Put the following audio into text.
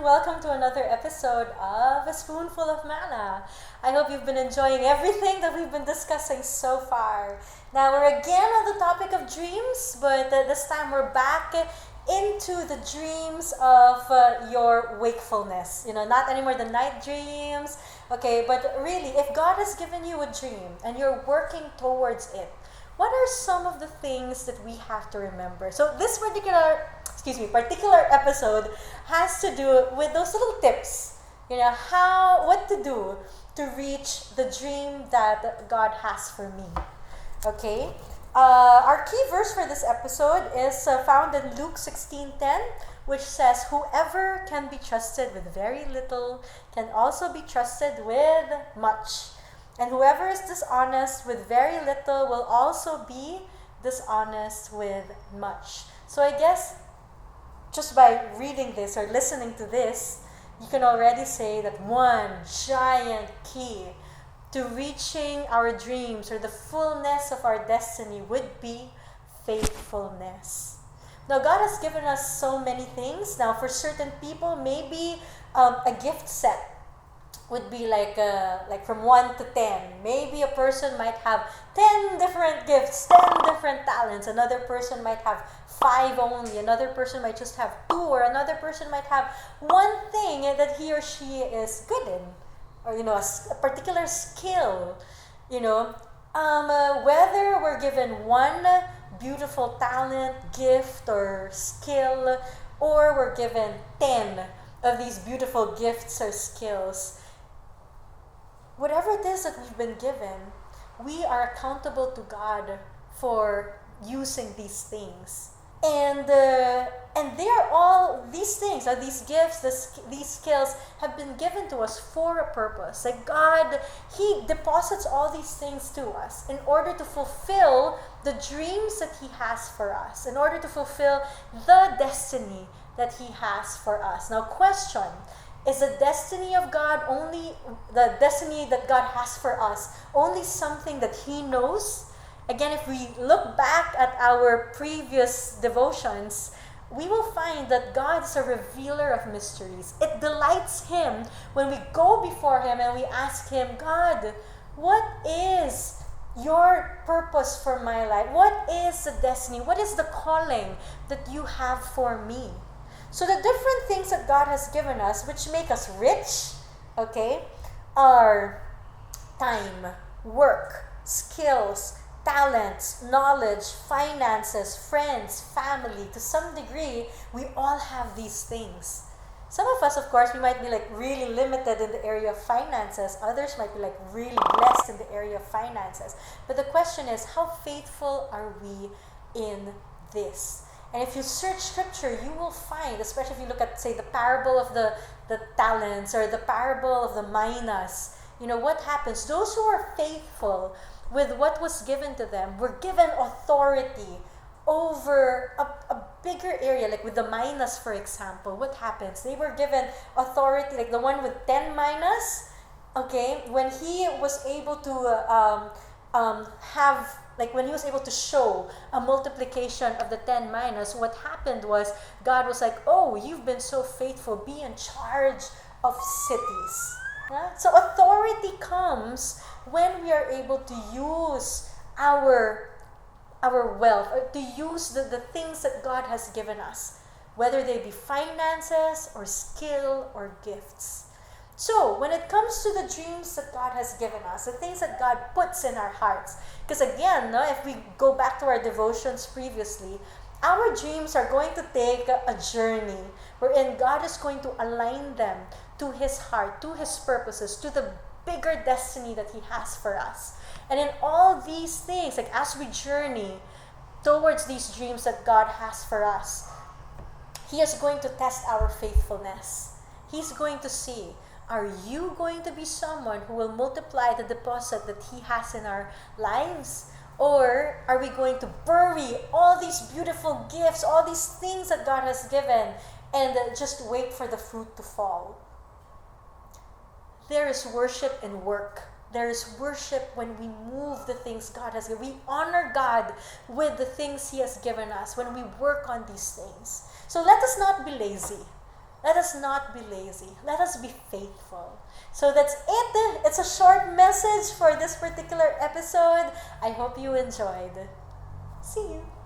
welcome to another episode of A Spoonful of Manna. I hope you've been enjoying everything that we've been discussing so far. Now, we're again on the topic of dreams, but this time we're back into the dreams of your wakefulness. Not anymore the night dreams, okay, but really, if God has given you a dream and you're working towards it, what are some of the things that we have to remember? So this particular episode has to do with those little tips. What to do to reach the dream that God has for me. Okay? Our key verse for this episode is found in Luke 16:10, which says, "Whoever can be trusted with very little can also be trusted with much. And whoever is dishonest with very little will also be dishonest with much." So I guess just by reading this or listening to this, you can already say that one giant key to reaching our dreams or the fullness of our destiny would be faithfulness. Now, God has given us so many things. Now, for certain people, maybe a gift set would be like from 1 to 10. Maybe a person might have 10 different gifts, 10 different talents. Another person might have 5 only. Another person might just have 2, or another person might have one thing that he or she is good in, or a particular skill. Whether we're given one beautiful talent, gift, or skill, or we're given 10 of these beautiful gifts or skills, whatever it is that we've been given, we are accountable to God for using these things. And they are all, these things, or these gifts, these skills have been given to us for a purpose. Like God, He deposits all these things to us in order to fulfill the dreams that He has for us, in order to fulfill the destiny that He has for us. Now, question: is the destiny of God only, the destiny that God has for us, only something that He knows? Again, if we look back at our previous devotions, we will find that God is a revealer of mysteries. It delights Him when we go before Him and we ask Him, "God, what is your purpose for my life? What is the destiny? What is the calling that you have for me?" So the different things that God has given us, which make us rich, okay, are time, work, skills, talents, knowledge, finances, friends, family. To some degree, we all have these things. Some of us, of course, we might be really limited in the area of finances. Others might be really blessed in the area of finances. But the question is, how faithful are we in this? And if you search scripture, you will find, especially if you look at, say, the parable of the talents or the parable of the minas, what happens? Those who are faithful with what was given to them were given authority over a bigger area. Like with the minas, for example, what happens? They were given authority, like the one with 10 minas, okay, when he was able to when he was able to show a multiplication of the 10 minas, what happened was God was like, "Oh, you've been so faithful, be in charge of cities." Yeah? So authority comes when we are able to use our wealth, or to use the things that God has given us, whether they be finances or skill or gifts. So, when it comes to the dreams that God has given us, the things that God puts in our hearts, because again, if we go back to our devotions previously, our dreams are going to take a journey wherein God is going to align them to His heart, to His purposes, to the bigger destiny that He has for us. And in all these things, as we journey towards these dreams that God has for us, He is going to test our faithfulness. He's going to see, are you going to be someone who will multiply the deposit that He has in our lives? Or are we going to bury all these beautiful gifts, all these things that God has given, and just wait for the fruit to fall? There is worship in work. There is worship when we move the things God has given. We honor God with the things He has given us when we work on these things. So let us not be lazy. Let us not be lazy. Let us be faithful. So that's it. It's a short message for this particular episode. I hope you enjoyed. See you.